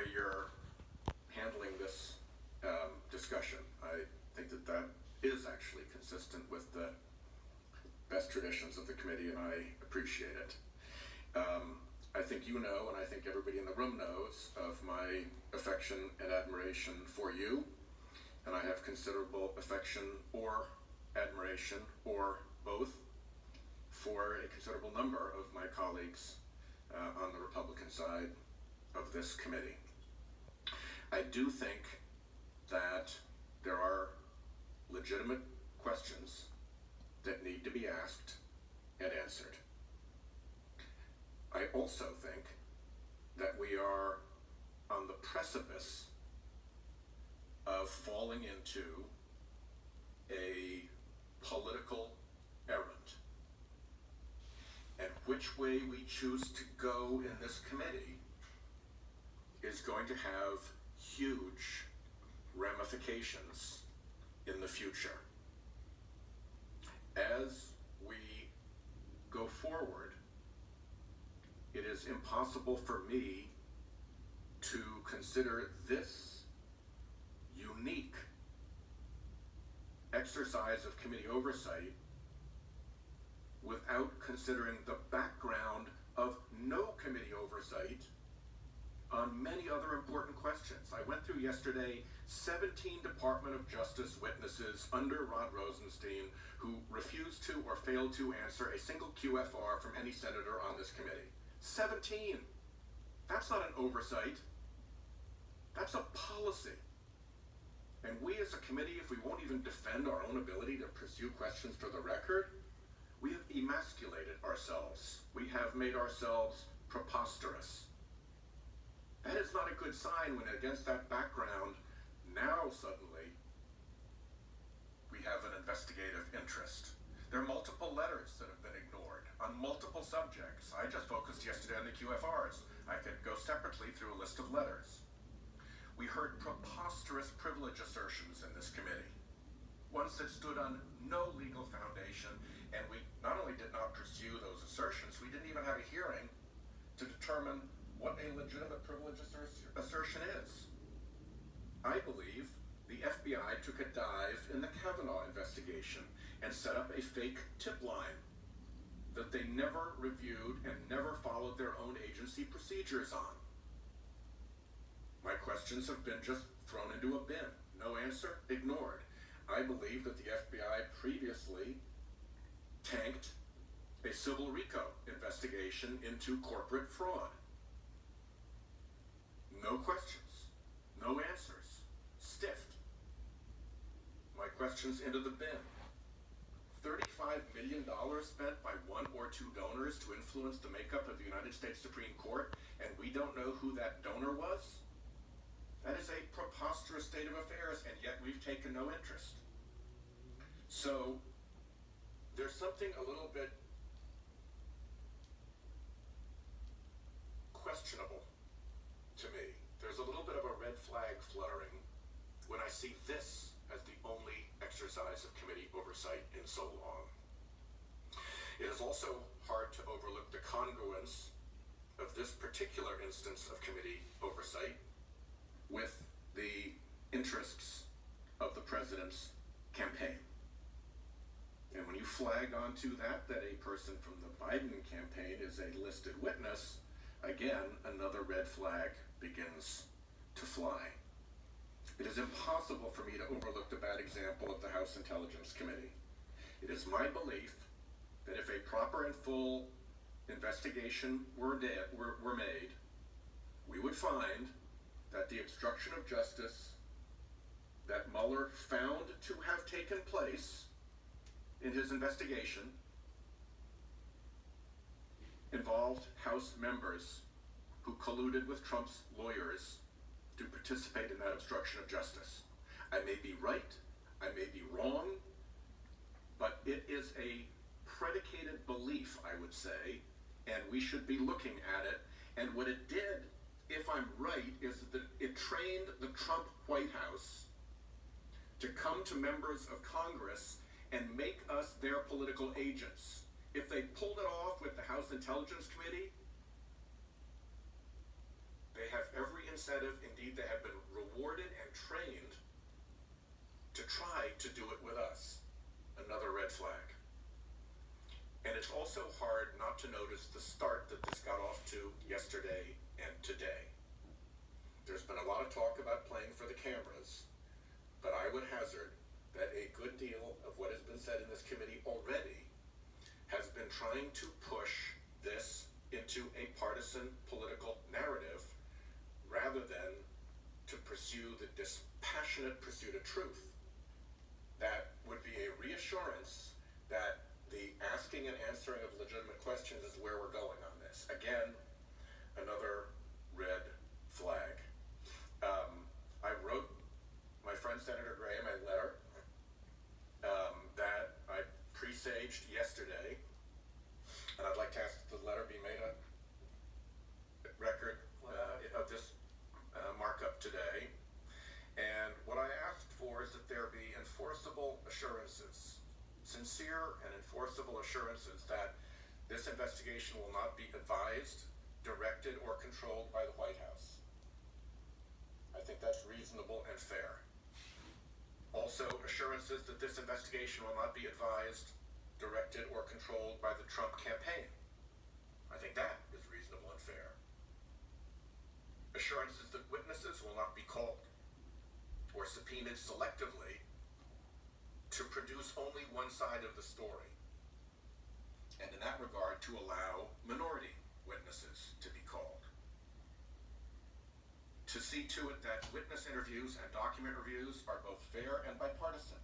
way you're handling this discussion. I think that that is actually consistent with the best traditions of the committee, and I appreciate it. I think you know, and I think everybody in the room knows, of my affection and admiration for you, and I have considerable affection or admiration, or both, for a considerable number of my colleagues on the Republican side of this committee. I do think that there are legitimate questions that need to be asked and answered. I also think that we are on the precipice of falling into a political errand. And which way we choose to go in this committee is going to have huge ramifications in the future. As we go forward, it is impossible for me to consider this unique exercise of committee oversight without considering the background of no committee oversight on many other important questions. I went through yesterday 17 Department of Justice witnesses under Rod Rosenstein who refused to or failed to answer a single QFR from any senator on this committee. 17! That's not an oversight. That's a policy. And we as a committee, if we won't even defend our own ability to pursue questions for the record, we have emasculated ourselves. We have made ourselves preposterous. That is not a good sign when against that background, now suddenly, we have an investigative interest. There are multiple letters that have been ignored on multiple subjects. I just focused yesterday on the QFRs. I could go separately through a list of letters. We heard preposterous privilege assertions in this committee, ones that stood on no legal foundation, and we not only did not pursue those assertions, we didn't even have a hearing to determine what a legitimate privilege assertion is. I believe the FBI took a dive in the Kavanaugh investigation and set up a fake tip line that they never reviewed and never followed their own agency procedures on. My questions have been just thrown into a bin. No answer, ignored. I believe that the FBI previously tanked a civil RICO investigation into corporate fraud. No questions, no answers, stiffed. My questions into the bin. $35 million spent by one or two donors to influence the makeup of the United States Supreme Court, and we don't know who that donor was? That is a preposterous state of affairs, and yet we've taken no interest. So, there's something a little bit questionable to me. There's a little bit of a red flag fluttering when I see this as the only exercise of committee oversight in so long. It is also hard to overlook the congruence of this particular instance of committee oversight with the interests of the president's campaign. And when you flag onto that a person from the Biden campaign is a listed witness, again, another red flag begins to fly. It is impossible for me to overlook the bad example of the House Intelligence Committee. It is my belief that if a proper and full investigation were made, we would find that the obstruction of justice that Mueller found to have taken place in his investigation involved House members who colluded with Trump's lawyers to participate in that obstruction of justice. I may be right, I may be wrong, but it is a predicated belief, I would say, and we should be looking at it. And what it did, if I'm right, is that it trained the Trump White House to come to members of Congress and make us their political agents. If they pulled it off with the House Intelligence Committee, they have every incentive. Indeed, they have been rewarded and trained to try to do it with us. Another red flag. And it's also hard not to notice the start that this got off to yesterday and today. There's been a lot of talk about playing for the cameras, but I would hazard that a good deal of what has been said in this committee already has been trying to push this into a partisan political narrative rather than to pursue the dispassionate pursuit of truth. That would be a reassurance that the asking and answering of legitimate questions is where we're going on this. Again, another red flag. I wrote my friend Senator Graham a letter that I presaged yesterday, and I'd like to ask that the letter be made a record of this markup today. And what I asked for is that there be enforceable assurances, sincere and enforceable assurances that this investigation will not be advised, directed, or controlled by the White House. I think that's reasonable and fair. Also, assurances that this investigation will not be advised, directed, or controlled by the Trump campaign. I think that is reasonable and fair. Assurances that witnesses will not be called or subpoenaed selectively to produce only one side of the story. And in that regard, to allow minority witnesses to be called. To see to it that witness interviews and document reviews are both fair and bipartisan.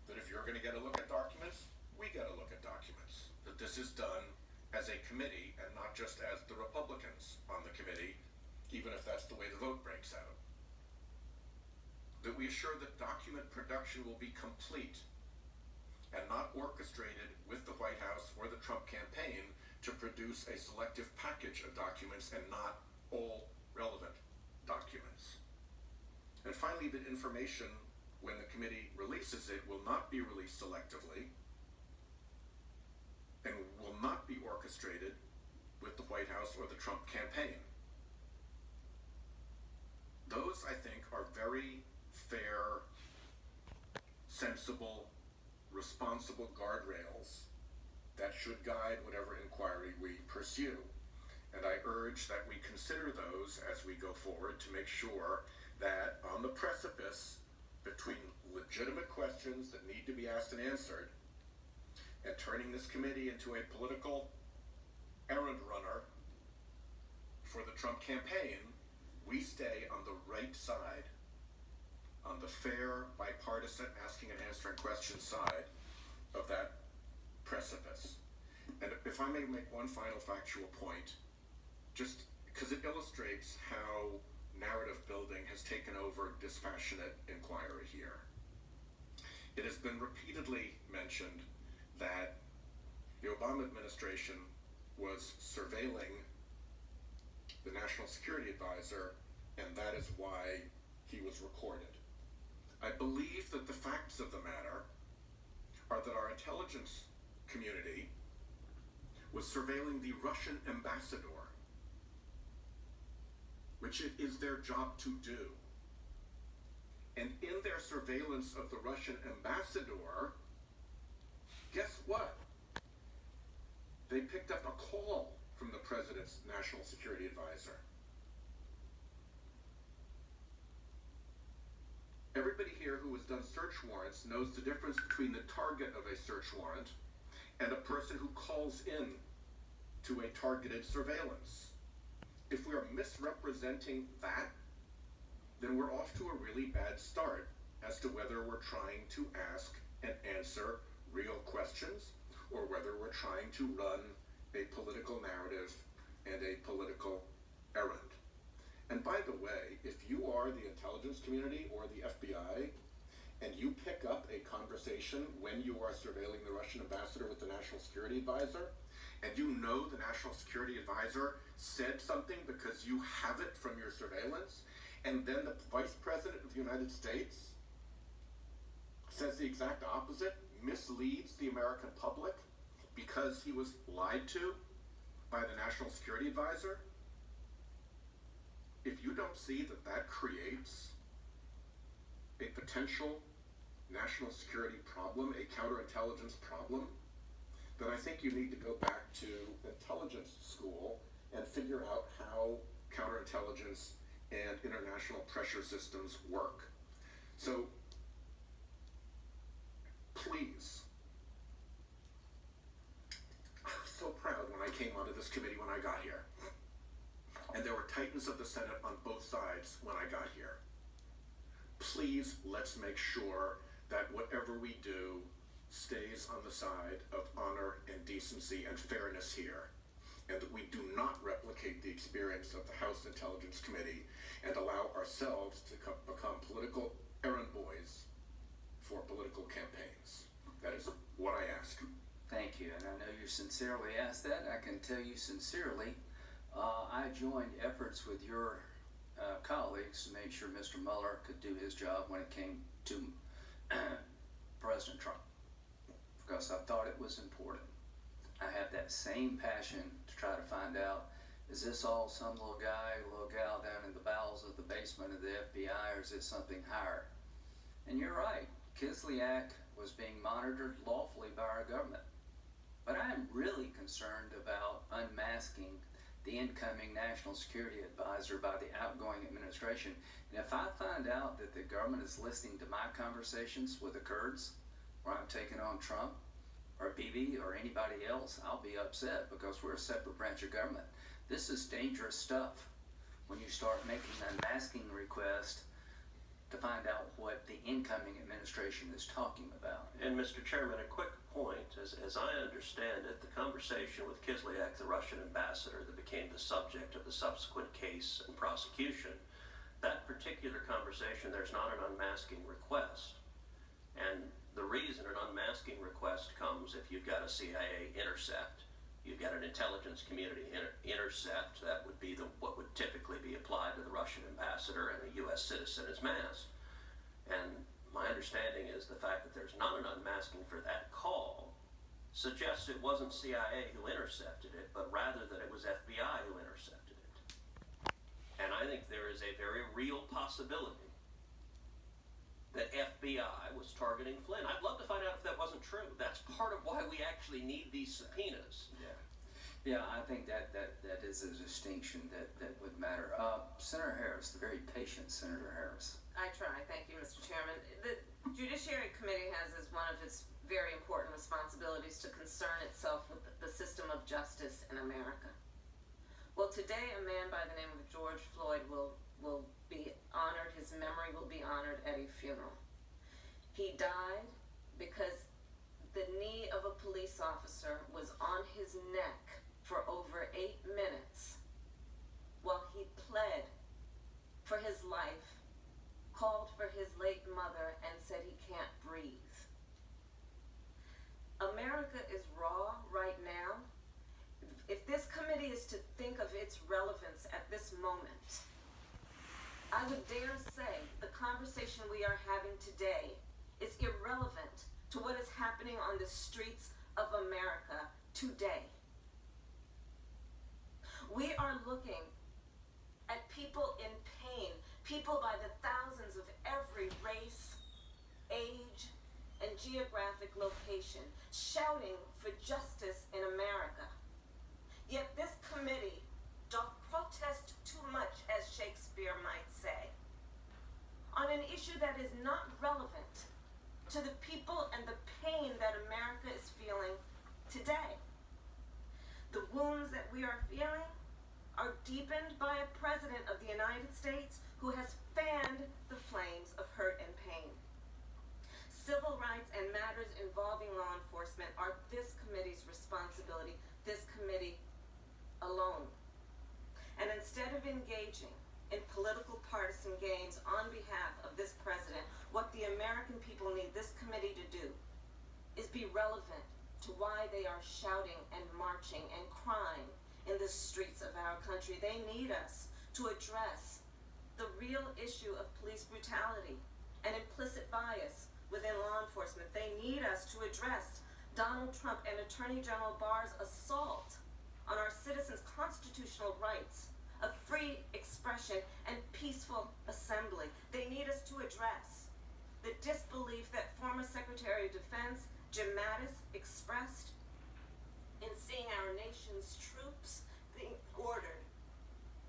That if you're going to get a look at documents, we get a look at documents. That this is done as a committee and not just as the Republicans on the committee, even if that's the way the vote breaks out. That we assure that document production will be complete and not orchestrated with the White House or the Trump campaign to produce a selective package of documents and not all relevant documents. And finally, that information, when the committee releases it, will not be released selectively and will not be orchestrated with the White House or the Trump campaign. Those, I think, are very fair, sensible, responsible guardrails that should guide whatever inquiry we pursue. And I urge that we consider those as we go forward to make sure that on the precipice between legitimate questions that need to be asked and answered and turning this committee into a political errand runner for the Trump campaign, we stay on the right side, on the fair, bipartisan, asking and answering questions side of that precipice. And if I may make one final factual point, just because it illustrates how narrative building has taken over dispassionate inquiry here. It has been repeatedly mentioned that the Obama administration was surveilling the National Security Advisor, and that is why he was recorded. I believe that the facts of the matter are that our intelligence community was surveilling the Russian ambassador, which it is their job to do. And in their surveillance of the Russian ambassador, guess what? They picked up a call from the president's national security advisor. Everybody here who has done search warrants knows the difference between the target of a search warrant and a person who calls in to a targeted surveillance. If we are misrepresenting that, then we're off to a really bad start as to whether we're trying to ask and answer real questions or whether we're trying to run a political narrative and a political errand. And by the way, if you are the intelligence community or the FBI and you pick up a conversation when you are surveilling the Russian ambassador with the National Security Advisor, and you know the National Security Advisor said something because you have it from your surveillance, and then the Vice President of the United States says the exact opposite, misleads the American public because he was lied to by the National Security Advisor, don't see that that creates a potential national security problem, a counterintelligence problem, then I think you need to go back to intelligence school and figure out how counterintelligence and international pressure systems work. So please, I was so proud when I came onto this committee when I got here. And there were titans of the Senate on both sides when I got here. Please, let's make sure that whatever we do stays on the side of honor and decency and fairness here, and that we do not replicate the experience of the House Intelligence Committee and allow ourselves to become political errand boys for political campaigns. That is what I ask. Thank you, and I know you sincerely asked that. I can tell you sincerely, I joined efforts with your colleagues to make sure Mr. Mueller could do his job when it came to President Trump, because I thought it was important. I have that same passion to try to find out, is this all some little guy, little gal down in the bowels of the basement of the FBI, or is it something higher? And you're right, Kislyak was being monitored lawfully by our government. But I am really concerned about unmasking the incoming National Security Advisor by the outgoing administration. And if I find out that the government is listening to my conversations with the Kurds, where I'm taking on Trump, or Bibi, or anybody else, I'll be upset, because we're a separate branch of government. This is dangerous stuff when you start making unmasking requests to find out what the incoming administration is talking about. And Mr. Chairman, a quick point, as I understand it, the conversation with Kislyak, the Russian ambassador that became the subject of the subsequent case and prosecution, that particular conversation, there's not an unmasking request. And the reason an unmasking request comes if you've got a CIA intercept, you've got an intelligence community intercept, that would be what would typically be applied to the Russian ambassador and a U.S. citizen as masked. And my understanding is the fact that there's not an unmasking for that call suggests it wasn't CIA who intercepted it, but rather that it was FBI who intercepted it. And I think there is a very real possibility that FBI was targeting Flynn. I'd love to find out if that wasn't true. That's part of why we actually need these subpoenas. Yeah, I think that is a distinction that would matter. Senator Harris, the very patient Senator Harris. I try. Thank you, Mr. Chairman. The Judiciary Committee has as one of its very important responsibilities to concern itself with the system of justice in America. Well, today a man by the name of George Floyd will be honored. His memory will be honored at a funeral. He died because the knee of a police officer was on his neck for over 8 minutes while he pled for his life, called for his late mother, and said he can't breathe. America is raw right now. If this committee is to think of its relevance at this moment, I would dare say the conversation we are having today is irrelevant to what is happening on the streets of America today. We are looking at people in pain, people by the thousands of every race, age, and geographic location, shouting for justice in America. Yet this committee doth protest too much, as Shakespeare might say, on an issue that is not relevant to the people and the pain that America is feeling today. The wounds that we are feeling are deepened by a president of the United States who has fanned the flames of hurt and pain. Civil rights and matters involving law enforcement are this committee's responsibility, this committee alone. And instead of engaging in political partisan games on behalf of this president, what the American people need this committee to do is be relevant to why they are shouting and marching and crying in the streets of our country. They need us to address the real issue of police brutality and implicit bias within law enforcement. They need us to address Donald Trump and Attorney General Barr's assault on our citizens' constitutional rights of free expression and peaceful assembly. They need us to address the disbelief that former Secretary of Defense Jim Mattis expressed in seeing our nation's troops being ordered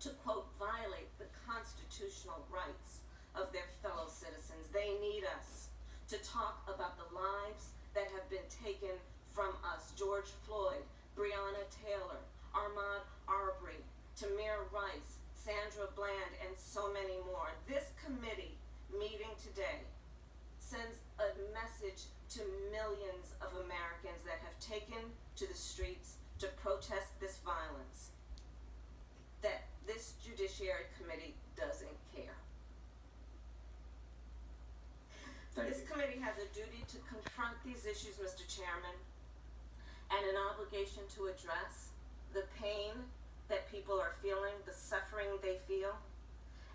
to, quote, violate the constitutional rights of their fellow citizens. They need us to talk about the lives that have been taken from us. George Floyd, Breonna Taylor, Ahmaud Arbery, Tamir Rice, Sandra Bland, and so many more. This committee meeting today sends a message to millions of Americans that have taken to the streets to protest this violence, that this Judiciary Committee doesn't care. This committee has a duty to confront these issues, Mr. Chairman, and an obligation to address the pain that people are feeling, the suffering they feel.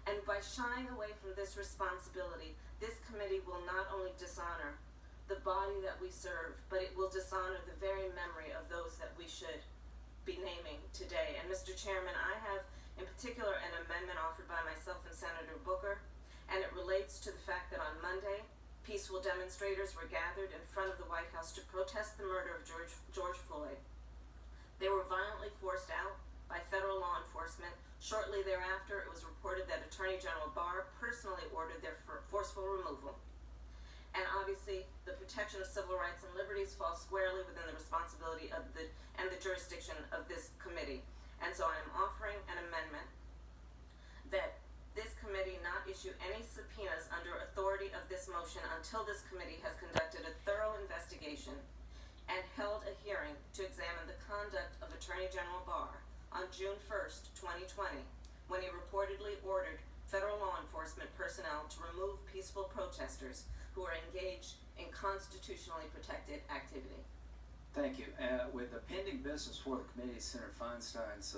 And by shying away from this responsibility, this committee will not only dishonor the body that we serve, but it will dishonor the very memory of those that we should be naming today. And Mr. Chairman, I have in particular an amendment offered by myself and Senator Booker, and it relates to the fact that on Monday, peaceful demonstrators were gathered in front of the White House to protest the murder of George Floyd. They were violently forced out by federal law enforcement. Shortly thereafter, it was reported that Attorney General Barr personally ordered their forceful removal. And obviously, the protection of civil rights and liberties falls squarely within the responsibility of the jurisdiction of this committee. And so I am offering an amendment that this committee not issue any subpoenas under authority of this motion until this committee has conducted a thorough investigation and held a hearing to examine the conduct of Attorney General Barr on June 1st, 2020, when he reportedly ordered federal law enforcement personnel to remove peaceful protesters who are engaged in constitutionally protected activity. Thank you. With the pending business for the committee, Senator Feinstein's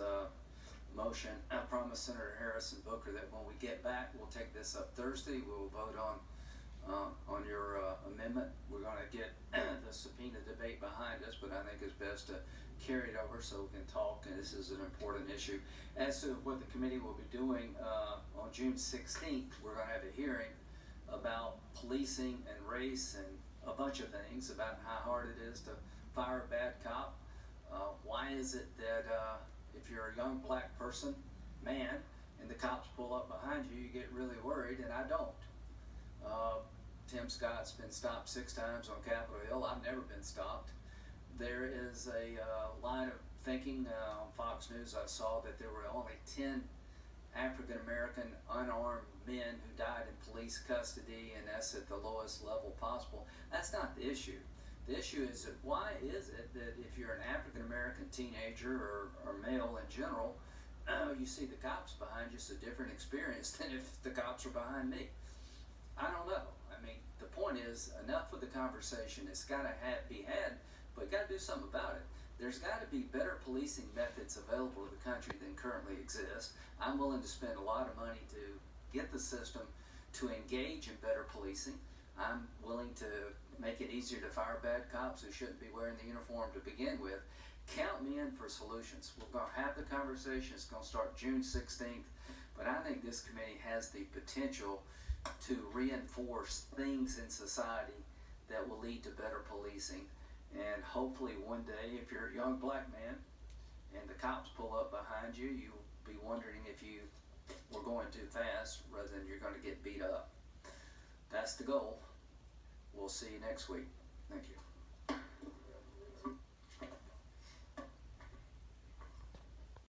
motion, I promised Senator Harris and Booker that when we get back, we'll take this up Thursday. We'll vote on your amendment. We're going to get the subpoena debate behind us, but I think it's best to carry it over so we can talk, and this is an important issue. As to what the committee will be doing on June 16th, we're going to have a hearing about policing and race and a bunch of things, about how hard it is to fire a bad cop. Why is it that if you're a young black person, man, and the cops pull up behind you, you get really worried, and I don't. Tim Scott's been stopped 6 times on Capitol Hill. I've never been stopped. There is a line of thinking on Fox News I saw that there were only 10 African-American unarmed men who died in police custody, and that's at the lowest level possible. That's not the issue. The issue is that why is it that if you're an African-American teenager or male in general, you see the cops behind you, it's a different experience than if the cops are behind me. I don't know. I mean, the point is, enough with the conversation. It's got to be had, but you got to do something about it. There's got to be better policing methods available to the country than currently exist. I'm willing to spend a lot of money to get the system to engage in better policing. I'm willing to make it easier to fire bad cops who shouldn't be wearing the uniform to begin with. Count me in for solutions. We're going to have the conversation. It's going to start June 16th. But I think this committee has the potential to reinforce things in society that will lead to better policing. And hopefully one day, if you're a young black man and the cops pull up behind you, you'll be wondering if you were going too fast rather than you're going to get beat up. That's the goal. We'll see you next week. Thank you.